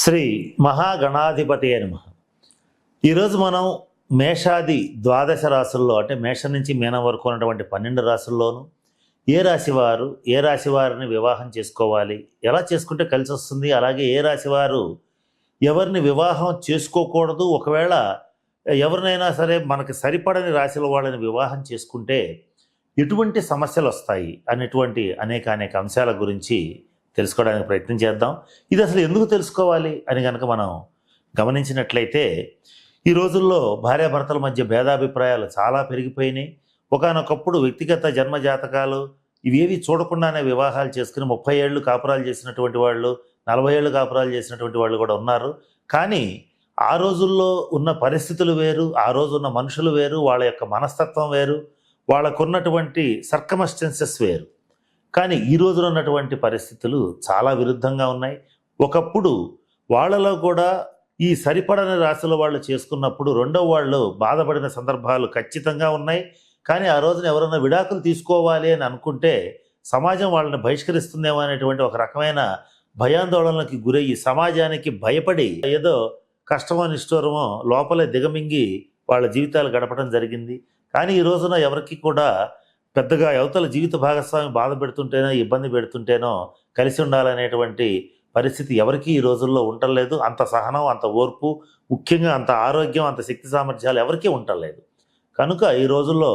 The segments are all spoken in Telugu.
శ్రీ మహాగణాధిపతయే నమః. ఈరోజు మనం మేషాది ద్వాదశ రాశుల్లో అంటే మేషం నుంచి మీనం వరకు ఉన్నటువంటి 12 రాశుల్లోనూ ఏ రాశి వారిని వివాహం చేసుకోవాలి, ఎలా చేసుకుంటే కలిసి వస్తుంది, అలాగే ఏ రాశి వారు ఎవరిని వివాహం చేసుకోకూడదు, ఒకవేళ ఎవరినైనా సరే మనకి సరిపడని రాశుల వాళ్ళని వివాహం చేసుకుంటే ఎటువంటి సమస్యలు వస్తాయి అనేటువంటి అనేక అంశాల గురించి తెలుసుకోవడానికి ప్రయత్నం చేద్దాం. ఇది అసలు ఎందుకు తెలుసుకోవాలి అని కనుక మనం గమనించినట్లయితే ఈ రోజుల్లో భార్యాభర్తల మధ్య భేదాభిప్రాయాలు చాలా పెరిగిపోయినాయి. ఒకానొకప్పుడు వ్యక్తిగత జన్మ జాతకాలు ఇవేవి చూడకుండానే వివాహాలు చేసుకుని 30 ఏళ్ళు కాపురాలు చేసినటువంటి వాళ్ళు, 40 ఏళ్ళు కాపురాలు చేసినటువంటి వాళ్ళు కూడా ఉన్నారు. కానీ ఆ రోజుల్లో ఉన్న పరిస్థితులు వేరు, ఆ రోజు ఉన్న మనుషులు వేరు, వాళ్ళ యొక్క మనస్తత్వం వేరు, వాళ్ళకున్నటువంటి సర్కమస్టెన్సెస్ వేరు. కానీ ఈ రోజున ఉన్నటువంటి పరిస్థితులు చాలా విరుద్ధంగా ఉన్నాయి. ఒకప్పుడు వాళ్ళలో కూడా ఈ సరిపడని రాశుల వాళ్ళు చేసుకున్నప్పుడు రెండవ వాళ్ళు బాధపడిన సందర్భాలు ఖచ్చితంగా ఉన్నాయి. కానీ ఆ రోజున ఎవరైనా విడాకులు తీసుకోవాలి అని అనుకుంటే సమాజం వాళ్ళని బహిష్కరిస్తుందేమో అనేటువంటి ఒక రకమైన భయాందోళనకి గురయ్యి సమాజానికి భయపడి ఏదో కష్టమో నిష్ఠూరమో లోపలే దిగమింగి వాళ్ళ జీవితాలు గడపడం జరిగింది. కానీ ఈ రోజున ఎవరికి కూడా పెద్దగా అవతల జీవిత భాగస్వామి బాధ పెడుతుంటేనో ఇబ్బంది పెడుతుంటేనో కలిసి ఉండాలనేటువంటి పరిస్థితి ఎవరికీ ఈ రోజుల్లో ఉండలేదు. అంత సహనం, అంత ఓర్పు, ముఖ్యంగా అంత ఆరోగ్యం, అంత శక్తి సామర్థ్యాలు ఎవరికీ ఉండలేదు. కనుక ఈ రోజుల్లో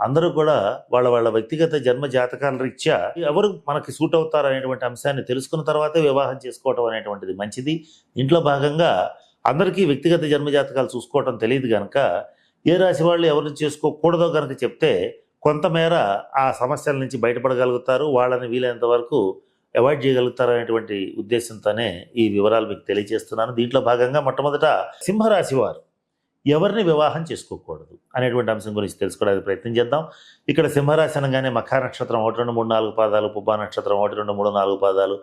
అందరూ కూడా వాళ్ళ వ్యక్తిగత జన్మ జాతకాల రీత్యా ఎవరు మనకి సూట్ అవుతారు అనేటువంటి అంశాన్ని తెలుసుకున్న తర్వాతే వివాహం చేసుకోవటం అనేటువంటిది మంచిది. ఇంట్లో భాగంగా అందరికీ వ్యక్తిగత జన్మ జాతకాలు చూసుకోవటం తెలియదు కనుక ఏ రాశి వాళ్ళు ఎవరిని చేసుకోకూడదో కనుక చెప్తే కొంతమేర ఆ సమస్యల నుంచి బయటపడగలుగుతారు, వాళ్ళని వీలైనంత వరకు అవాయిడ్ చేయగలుగుతారు అనేటువంటి ఉద్దేశంతోనే ఈ వివరాలు మీకు తెలియజేస్తున్నాను. దీంట్లో భాగంగా మొట్టమొదట సింహరాశి వారు ఎవరిని వివాహం చేసుకోకూడదు అనేటువంటి అంశం గురించి తెలుసుకోవడానికి ప్రయత్నం చేద్దాం. ఇక్కడ సింహరాశి అనగానే మఖా నక్షత్రం 1, 2, 3, 4 పాదాలు, పుబ్బా నక్షత్రం 1, 2, 3, 4 పాదాలు,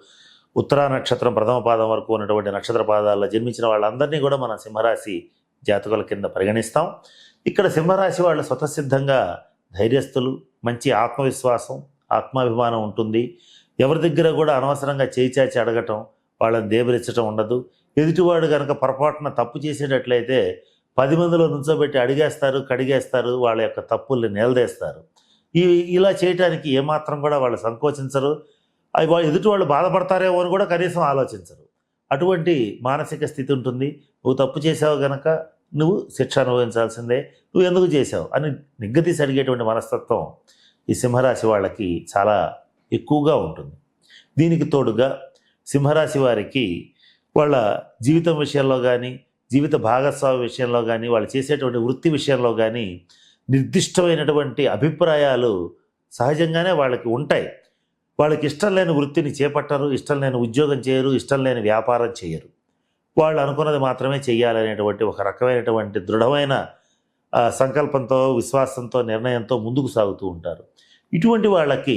ఉత్తరా నక్షత్రం ప్రథమ పాదం వరకు ఉన్నటువంటి నక్షత్ర పాదాల్లో జన్మించిన వాళ్ళందరినీ కూడా మనం సింహరాశి జాతకుల కింద పరిగణిస్తాం. ఇక్కడ సింహరాశి వాళ్ళు స్వతసిద్ధంగా ధైర్యస్తులు, మంచి ఆత్మవిశ్వాసం, ఆత్మాభిమానం ఉంటుంది. ఎవరి దగ్గర కూడా అనవసరంగా చేయి చాచి అడగటం, వాళ్ళని దేబరించడం ఉండదు. ఎదుటివాడు కనుక పొరపాటున తప్పు చేసేటట్లయితే 10 మందిలో నుంచోబెట్టి అడిగేస్తారు, కడిగేస్తారు, వాళ్ళ యొక్క తప్పుల్ని నిలదీస్తారు. ఇలా చేయటానికి ఏమాత్రం కూడా వాళ్ళు సంకోచించరు. వాళ్ళు ఎదుటి వాళ్ళు బాధపడతారేమో అని కూడా కనీసం ఆలోచించరు. అటువంటి మానసిక స్థితి ఉంటుంది. నువ్వు తప్పు చేసావు గనక నువ్వు శిక్ష అనుభవించాల్సిందే, నువ్వు ఎందుకు చేసావు అని నిగ్గదీసి అడిగేటువంటి మనస్తత్వం ఈ సింహరాశి వాళ్ళకి చాలా ఎక్కువగా ఉంటుంది. దీనికి తోడుగా సింహరాశి వారికి వాళ్ళ జీవితం విషయంలో కానీ, జీవిత భాగస్వామి విషయంలో కానీ, వాళ్ళు చేసేటువంటి వృత్తి విషయంలో కానీ నిర్దిష్టమైనటువంటి అభిప్రాయాలు సహజంగానే వాళ్ళకి ఉంటాయి. వాళ్ళకి ఇష్టం లేని వృత్తిని చేపట్టరు, ఇష్టం లేని ఉద్యోగం చేయరు, ఇష్టం లేని వ్యాపారం చేయరు. వాళ్ళు అనుకున్నది మాత్రమే చెయ్యాలనేటువంటి ఒక రకమైనటువంటి దృఢమైన సంకల్పంతో, విశ్వాసంతో, నిర్ణయంతో ముందుకు సాగుతూ ఉంటారు. ఇటువంటి వాళ్ళకి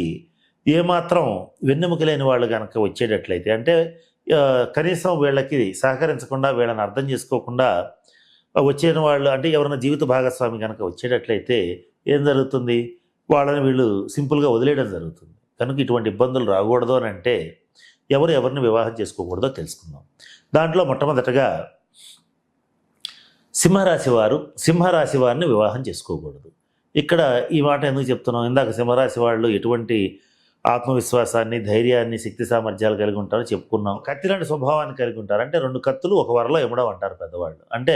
ఏమాత్రం వెన్నెముక లేని వాళ్ళు కనుక వచ్చేటట్లయితే, అంటే కనీసం వీళ్ళకి సహకరించకుండా, వీళ్ళని అర్థం చేసుకోకుండా వచ్చిన వాళ్ళు, అంటే ఎవరైనా జీవిత భాగస్వామి కనుక వచ్చేటట్లయితే ఏం జరుగుతుంది, వాళ్ళని వీళ్ళు సింపుల్గా వదిలేయడం జరుగుతుంది. కనుక ఇటువంటి ఇబ్బందులు రాకూడదు అని అంటే ఎవరిని వివాహం చేసుకోకూడదో తెలుసుకుందాం. దాంట్లో మొట్టమొదటగా సింహరాశి వారిని వివాహం చేసుకోకూడదు. ఇక్కడ ఈ మాట ఎందుకు చెప్తున్నాం, ఇందాక సింహరాశి వాళ్ళు ఎటువంటి ఆత్మవిశ్వాసాన్ని, ధైర్యాన్ని, శక్తి సామర్థ్యాలు కలిగి ఉంటారో చెప్పుకున్నాం. కత్తిలాంటి స్వభావాన్ని కలిగి ఉంటారు. అంటే 2 కత్తులు ఒక వరలో ఇమ్మడం అంటారు పెద్దవాళ్ళు. అంటే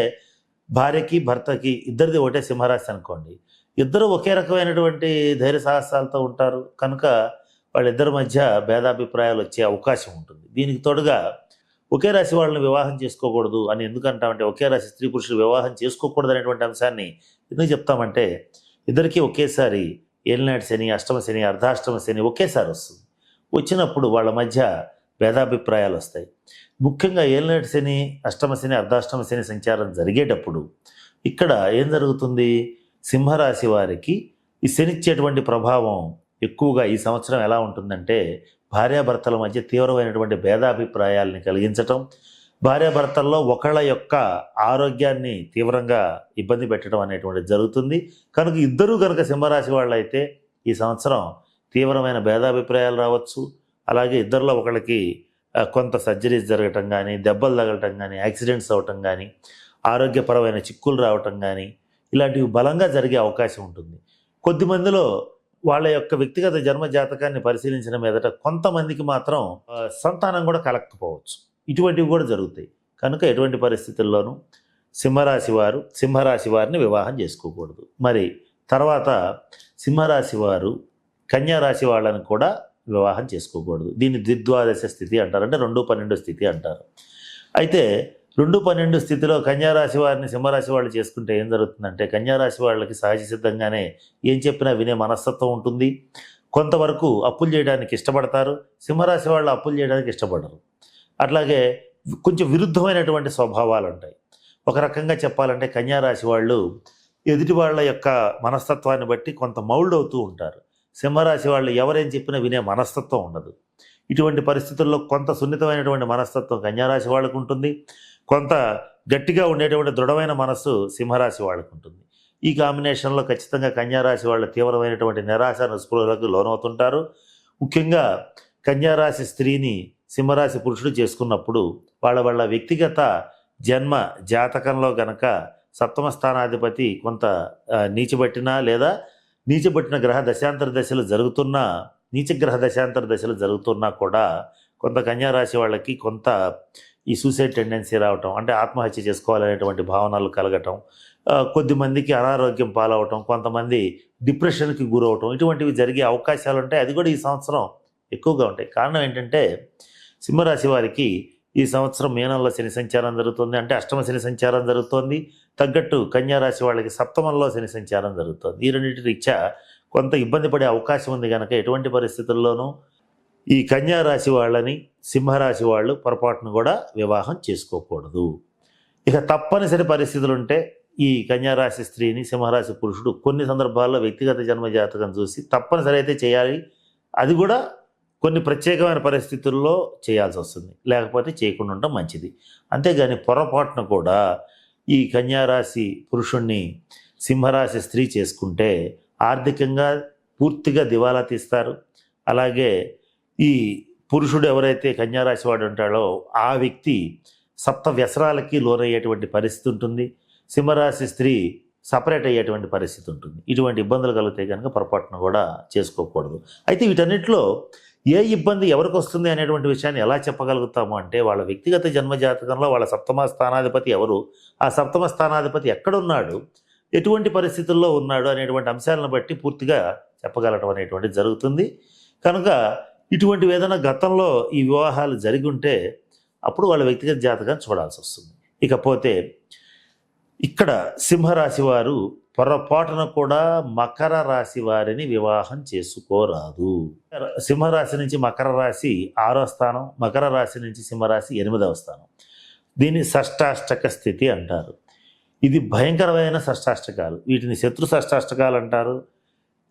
భార్యకి భర్తకి ఇద్దరిది ఒకటే సింహరాశి అనుకోండి, ఇద్దరు ఒకే రకమైనటువంటి ధైర్య సాహసాలతో ఉంటారు. కనుక వాళ్ళిద్దరి మధ్య భేదాభిప్రాయాలు వచ్చే అవకాశం ఉంటుంది. దీనికి తోడుగా ఒకే రాశి వాళ్ళని వివాహం చేసుకోకూడదు అని ఎందుకంటామంటే, ఒకే రాశి స్త్రీ పురుషులు వివాహం చేసుకోకూడదు అనేటువంటి అంశాన్ని ఎందుకు చెప్తామంటే, ఇద్దరికీ ఒకేసారి ఏలినాటి శని, అష్టమ శని, అర్ధాష్టమ శని ఒకేసారి వస్తుంది. వచ్చినప్పుడు వాళ్ళ మధ్య భేదాభిప్రాయాలు వస్తాయి. ముఖ్యంగా ఏలినాటి శని, అష్టమ శని, అర్ధాష్టమ శని సంచారం జరిగేటప్పుడు ఇక్కడ ఏం జరుగుతుంది, సింహరాశి వారికి ఈ శనిచ్చేటువంటి ప్రభావం ఎక్కువగా ఈ సంవత్సరం ఎలా ఉంటుందంటే, భార్యాభర్తల మధ్య తీవ్రమైనటువంటి భేదాభిప్రాయాలని కలిగించటం, భార్యాభర్తల్లో ఒకళ్ళ యొక్క ఆరోగ్యాన్ని తీవ్రంగా ఇబ్బంది పెట్టడం అనేటువంటిది జరుగుతుంది. కనుక ఇద్దరూ కనుక సింహరాశి వాళ్ళు అయితే ఈ సంవత్సరం తీవ్రమైన భేదాభిప్రాయాలు రావచ్చు. అలాగే ఇద్దరిలో ఒకళ్ళకి కొంత సర్జరీస్ జరగటం కానీ, దెబ్బలు తగలటం కానీ, యాక్సిడెంట్స్ అవ్వటం కానీ, ఆరోగ్యపరమైన చిక్కులు రావటం కానీ, ఇలాంటివి బలంగా జరిగే అవకాశం ఉంటుంది. కొద్దిమందిలో వాళ్ళ యొక్క వ్యక్తిగత జన్మ జాతకాన్ని పరిశీలించిన మీదట కొంతమందికి మాత్రం సంతానం కూడా కలగకపోవచ్చు. ఇటువంటివి కూడా జరుగుతాయి. కనుక ఎటువంటి పరిస్థితుల్లోనూ సింహరాశి వారిని వివాహం చేసుకోకూడదు. మరి తర్వాత సింహరాశి వారు కన్యారాశి వాళ్ళని కూడా వివాహం చేసుకోకూడదు. దీన్ని ద్విద్వాదశ స్థితి అంటారు, అంటే 2-12 స్థితి అంటారు. అయితే 2-12 స్థితిలో కన్యారాశి వారిని సింహరాశి వాళ్ళు చేసుకుంటే ఏం జరుగుతుందంటే, కన్యారాశి వాళ్ళకి సహజ సిద్ధంగానే ఏం చెప్పినా వినే మనస్తత్వం ఉంటుంది. కొంతవరకు అప్పులు చేయడానికి ఇష్టపడతారు. సింహరాశి వాళ్ళు అప్పులు చేయడానికి ఇష్టపడరు. అట్లాగే కొంచెం విరుద్ధమైనటువంటి స్వభావాలు ఉంటాయి. ఒక రకంగా చెప్పాలంటే కన్యారాశి వాళ్ళు ఎదుటి వాళ్ళ యొక్క మనస్తత్వాన్ని బట్టి కొంత మౌల్డ్ అవుతూ ఉంటారు. సింహరాశి వాళ్ళు ఎవరేం చెప్పినా వినే మనస్తత్వం ఉండదు. ఇటువంటి పరిస్థితుల్లో కొంత సున్నితమైనటువంటి మనస్తత్వం కన్యారాశి వాళ్ళకు ఉంటుంది. కొంత గట్టిగా ఉండేటువంటి దృఢమైన మనస్సు సింహరాశి వాళ్ళకు ఉంటుంది. ఈ కాంబినేషన్లో ఖచ్చితంగా కన్యారాశి వాళ్ళు తీవ్రమైనటువంటి నిరాశ నిస్పృహలకు లోనవుతుంటారు. ముఖ్యంగా కన్యారాశి స్త్రీని సింహరాశి పురుషుడు చేసుకున్నప్పుడు వాళ్ళ వ్యక్తిగత జన్మ జాతకంలో గనక సప్తమ స్థానాధిపతి కొంత నీచబట్టినా లేదా నీచబట్టిన గ్రహ దశాంతర దశలు జరుగుతున్నా, నీచగ్రహ దశాంతర దశలు జరుగుతున్నా కూడా కొంత కన్యారాశి వాళ్ళకి కొంత ఈ సూసైడ్ టెండెన్సీ రావటం, అంటే ఆత్మహత్య చేసుకోవాలనేటువంటి భావనలు కలగటం, కొద్దిమందికి అనారోగ్యం పాలవటం, కొంతమంది డిప్రెషన్కి గురవటం, ఇటువంటివి జరిగే అవకాశాలు ఉంటాయి. అది కూడా ఈ సంవత్సరం ఎక్కువగా ఉంటాయి. కారణం ఏంటంటే సింహరాశి వారికి ఈ సంవత్సరం మీనంలో శని సంచారం జరుగుతుంది, అంటే అష్టమ శని సంచారం జరుగుతోంది. తగ్గట్టు కన్యారాశి వాళ్ళకి సప్తమంలో శని సంచారం జరుగుతుంది. ఈ రెండింటి రీత్యా కొంత ఇబ్బంది పడే అవకాశం ఉంది. కనుక ఎటువంటి పరిస్థితుల్లోనూ ఈ కన్యారాశి వాళ్ళని సింహరాశి వాళ్ళు పొరపాటును కూడా వివాహం చేసుకోకూడదు. ఇక తప్పనిసరి పరిస్థితులు ఉంటే ఈ కన్యారాశి స్త్రీని సింహరాశి పురుషుడు కొన్ని సందర్భాల్లో వ్యక్తిగత జన్మ జాతకం చూసి తప్పనిసరి అయితే చేయాలి. అది కూడా కొన్ని ప్రత్యేకమైన పరిస్థితుల్లో చేయాల్సి వస్తుంది, లేకపోతే చేయకుండా ఉండడం మంచిది. అంతేగాని పొరపాటున కూడా ఈ కన్యారాశి పురుషుణ్ణి సింహరాశి స్త్రీ చేసుకుంటే ఆర్థికంగా పూర్తిగా దివాలా తీస్తారు. అలాగే ఈ పురుషుడు ఎవరైతే కన్యారాశి వాడు ఉంటాడో ఆ వ్యక్తి సప్త వ్యసనాలకి లోనయ్యేటువంటి పరిస్థితి ఉంటుంది. సింహరాశి స్త్రీ సపరేట్ అయ్యేటువంటి పరిస్థితి ఉంటుంది. ఇటువంటి ఇబ్బందులు కలిగితే కనుక పొరపాటున కూడా చేసుకోకూడదు. అయితే వీటన్నిటిలో ఏ ఇబ్బంది ఎవరికి వస్తుంది అనేటువంటి విషయాన్ని ఎలా చెప్పగలుగుతాము అంటే, వాళ్ళ వ్యక్తిగత జన్మజాతకంలో వాళ్ళ సప్తమ స్థానాధిపతి ఎవరు, ఆ సప్తమ స్థానాధిపతి ఎక్కడున్నాడు, ఎటువంటి పరిస్థితుల్లో ఉన్నాడు అనేటువంటి అంశాలను బట్టి పూర్తిగా చెప్పగలటం అనేటువంటిది జరుగుతుంది. కనుక ఇటువంటివి ఏదైనా గతంలో ఈ వివాహాలు జరిగి ఉంటే అప్పుడు వాళ్ళ వ్యక్తిగత జాతకాన్ని చూడాల్సి వస్తుంది. ఇకపోతే ఇక్కడ సింహరాశి వారు పొరపాటున కూడా మకర రాశి వారిని వివాహం చేసుకోరాదు. సింహరాశి నుంచి మకర రాశి 6వ స్థానం, మకర రాశి నుంచి సింహరాశి 8వ స్థానం. దీన్ని షష్టాష్టక స్థితి అంటారు. ఇది భయంకరమైన షష్టాష్టకాలు, వీటిని శత్రు షష్టాష్టకాలు అంటారు.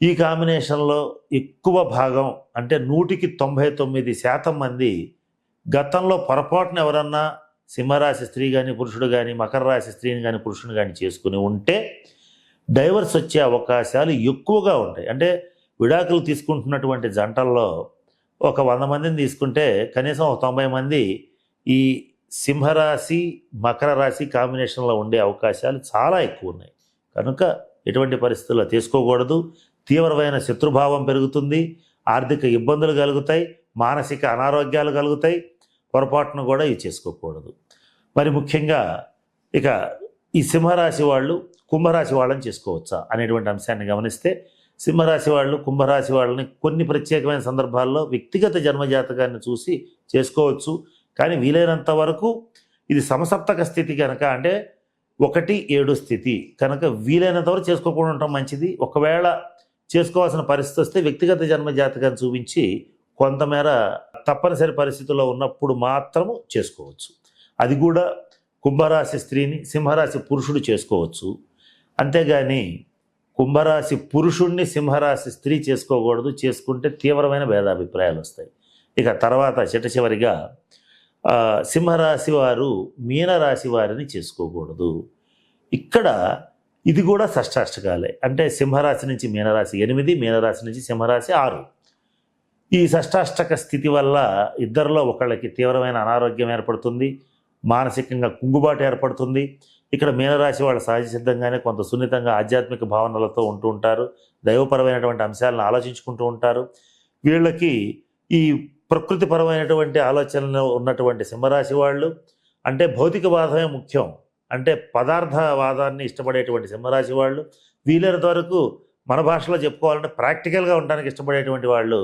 ఈ కాంబినేషన్లో ఎక్కువ భాగం, అంటే 100కి 99% మంది గతంలో పొరపాటున ఎవరన్నా సింహరాశి స్త్రీ కానీ పురుషుడు కానీ మకర రాశి స్త్రీని కానీ పురుషుని కానీ చేసుకుని ఉంటే డైవర్స్ వచ్చే అవకాశాలు ఎక్కువగా ఉంటాయి. అంటే విడాకులు తీసుకుంటున్నటువంటి జంటల్లో ఒక 100 మందిని తీసుకుంటే కనీసం ఒక 90 మంది ఈ సింహరాశి మకర రాశి కాంబినేషన్లో ఉండే అవకాశాలు చాలా ఎక్కువ ఉన్నాయి. కనుక ఎటువంటి పరిస్థితుల్లో తీసుకోకూడదు. తీవ్రమైన శత్రుభావం పెరుగుతుంది, ఆర్థిక ఇబ్బందులు కలుగుతాయి, మానసిక అనారోగ్యాలు కలుగుతాయి. పొరపాటును కూడా ఇవి చేసుకోకూడదు. మరి ముఖ్యంగా ఇక ఈ సింహరాశి వాళ్ళు కుంభరాశి వాళ్ళని చేసుకోవచ్చా అనేటువంటి అంశాన్ని గమనిస్తే, సింహరాశి వాళ్ళు కుంభరాశి వాళ్ళని కొన్ని ప్రత్యేకమైన సందర్భాల్లో వ్యక్తిగత జన్మజాతకాన్ని చూసి చేసుకోవచ్చు. కానీ వీలైనంత వరకు ఇది సమసప్తక స్థితి కనుక, అంటే 1-7 స్థితి కనుక వీలైనంత వరకు చేసుకోకుండా ఉండటం మంచిది. ఒకవేళ చేసుకోవాల్సిన పరిస్థితి వస్తే వ్యక్తిగత జన్మజాతకాన్ని చూపించి కొంతమేర తప్పనిసరి పరిస్థితుల్లో ఉన్నప్పుడు మాత్రము చేసుకోవచ్చు. అది కూడా కుంభరాశి స్త్రీని సింహరాశి పురుషుడు చేసుకోవచ్చు. అంతేగాని కుంభరాశి పురుషుణ్ణి సింహరాశి స్త్రీ చేసుకోకూడదు. చేసుకుంటే తీవ్రమైన భేదాభిప్రాయాలు వస్తాయి. ఇక తర్వాత చివరిగా సింహరాశి వారు మీనరాశి వారిని చేసుకోకూడదు. ఇక్కడ ఇది కూడా షష్టాష్టకాలే. అంటే సింహరాశి నుంచి మీనరాశి 8, మీనరాశి నుంచి సింహరాశి 6. ఈ షష్టాష్టక స్థితి వల్ల ఇద్దరిలో ఒకళ్ళకి తీవ్రమైన అనారోగ్యం ఏర్పడుతుంది, మానసికంగా కుంగుబాటు ఏర్పడుతుంది. ఇక్కడ మీనరాశి వాళ్ళు సహజ సిద్ధంగానే కొంత సున్నితంగా ఆధ్యాత్మిక భావనలతో ఉంటూ ఉంటారు, దైవపరమైనటువంటి అంశాలను ఆలోచించుకుంటూ ఉంటారు. వీళ్ళకి ఈ ప్రకృతిపరమైనటువంటి ఆలోచనలు ఉన్నటువంటి సింహరాశి వాళ్ళు అంటే భౌతికవాదమే ముఖ్యం, అంటే పదార్థవాదాన్ని ఇష్టపడేటువంటి సింహరాశి వాళ్ళు, వీలైనంత వరకు మన భాషలో చెప్పుకోవాలంటే ప్రాక్టికల్గా ఉండడానికి ఇష్టపడేటువంటి వాళ్ళు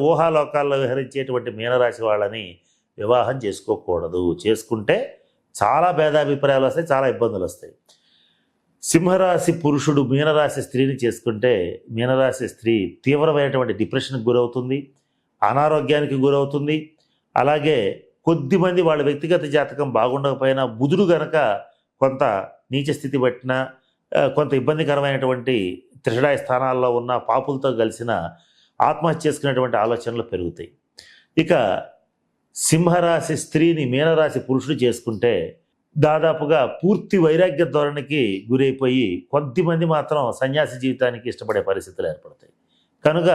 ఊహాలోకాల్లో విహరించేటువంటి మీనరాశి వాళ్ళని వివాహం చేసుకోకూడదు. చేసుకుంటే చాలా భేదాభిప్రాయాలు వస్తాయి, చాలా ఇబ్బందులు వస్తాయి. సింహరాశి పురుషుడు మీనరాశి స్త్రీని చేసుకుంటే మీనరాశి స్త్రీ తీవ్రమైనటువంటి డిప్రెషన్కి గురవుతుంది, అనారోగ్యానికి గురవుతుంది. అలాగే కొద్దిమంది వాళ్ళ వ్యక్తిగత జాతకం బాగుండకపోయినా బుధుడు గనక కొంత నీచ స్థితి పట్టిన కొంత ఇబ్బందికరమైనటువంటి త్రిషడాయ స్థానాల్లో ఉన్న పాపులతో కలిసిన ఆత్మహత్య చేసుకునేటువంటి ఆలోచనలు పెరుగుతాయి. ఇక సింహరాశి స్త్రీని మీనరాశి పురుషుడు చేసుకుంటే దాదాపుగా పూర్తి వైరాగ్య ధోరణికి గురైపోయి కొద్దిమంది మాత్రం సన్యాసి జీవితానికి ఇష్టపడే పరిస్థితులు ఏర్పడతాయి. కనుక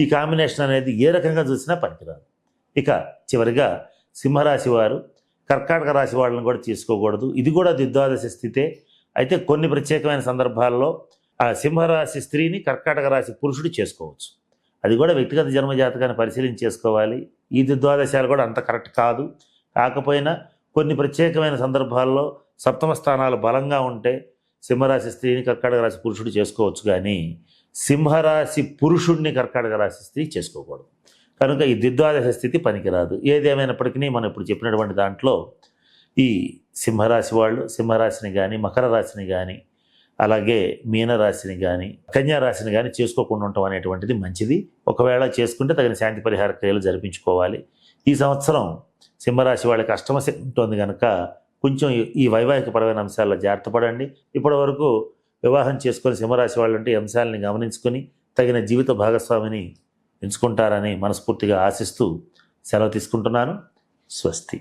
ఈ కాంబినేషన్ అనేది ఏ రకంగా చూసినా పనికిరాదు. ఇక చివరిగా సింహరాశి వారు కర్కాటక రాశి వాళ్ళని కూడా తీసుకోకూడదు. ఇది కూడా ద్విద్వాదశ స్థితే. అయితే కొన్ని ప్రత్యేకమైన సందర్భాల్లో ఆ సింహరాశి స్త్రీని కర్కాటక రాశి పురుషుడు చేసుకోవచ్చు. అది కూడా వ్యక్తిగత జన్మజాతకాన్ని పరిశీలించి చేసుకోవాలి. ఈ ద్విద్వాదశాలు కూడా అంత కరెక్ట్ కాదు. కాకపోయినా కొన్ని ప్రత్యేకమైన సందర్భాల్లో సప్తమ స్థానాలు బలంగా ఉంటే సింహరాశి స్త్రీని కర్కాటక రాశి పురుషుడు చేసుకోవచ్చు, కానీ సింహరాశి పురుషుడిని కర్కాటక రాశి స్త్రీ చేసుకోకూడదు. కనుక ఈ ద్విద్వాదశ స్థితి పనికిరాదు. ఏదేమైనప్పటికీ మనం ఇప్పుడు చెప్పినటువంటి దాంట్లో ఈ సింహరాశి వాళ్ళు సింహరాశిని కానీ మకర రాశిని కానీ అలాగే మీనరాశిని కానీ కన్యారాశిని కానీ చేసుకోకుండా ఉండటం అనేటువంటిది మంచిది. ఒకవేళ చేసుకుంటే తగిన శాంతి పరిహార క్రియలు జరిపించుకోవాలి. ఈ సంవత్సరం సింహరాశి వాళ్ళకి అష్టమశని ఉంటుంది కనుక కొంచెం ఈ వైవాహికపరమైన అంశాల్లో జాగ్రత్త పడండి. ఇప్పటి వరకు వివాహం చేసుకొని సింహరాశి వాళ్ళు అంటే ఈ అంశాలని గమనించుకొని తగిన జీవిత భాగస్వామిని ఎంచుకుంటారని మనస్ఫూర్తిగా ఆశిస్తూ సెలవు తీసుకుంటున్నాను. స్వస్తి.